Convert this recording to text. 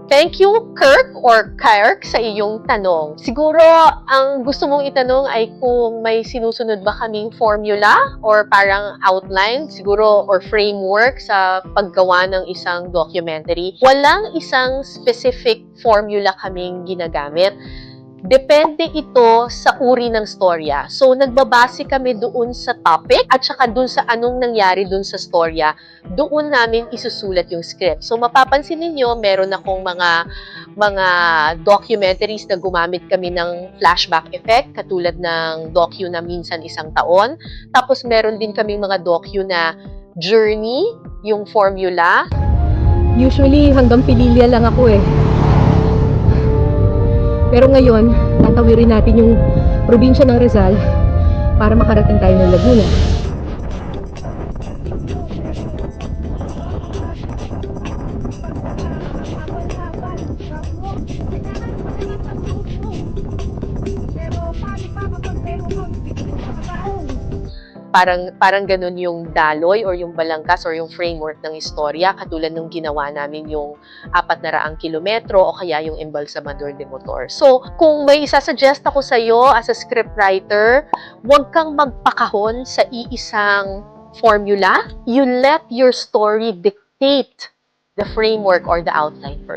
Thank you, Kirk or Kirk, sa iyong tanong. Siguro, ang gusto mong itanong ay kung may sinusunod ba kaming formula or parang outline, siguro, or framework sa paggawa ng isang documentary. Walang isang specific formula kaming ginagamit. Depende ito sa uri ng storya. So, nagbabase kami doon sa topic at saka doon sa anong nangyari doon sa storya. Doon namin isusulat yung script. So, mapapansin ninyo, meron akong mga documentaries na gumamit kami ng flashback effect, katulad ng docu na minsan 1 taon. Tapos, meron din kaming mga docu na journey, yung formula. Usually, hanggang Pililya lang ako eh. Pero ngayon, tatawirin natin yung probinsya ng Rizal para makarating tayo ng Laguna. Parang ganun yung daloy or yung balangkas or yung framework ng istorya, katulad nung ginawa namin yung 400 kilometro o kaya yung Embalsamador de Motor. So, kung may isasuggest ako sa'yo as a scriptwriter, huwag kang magpakahon sa iisang formula. You let your story dictate the framework or the outline for you.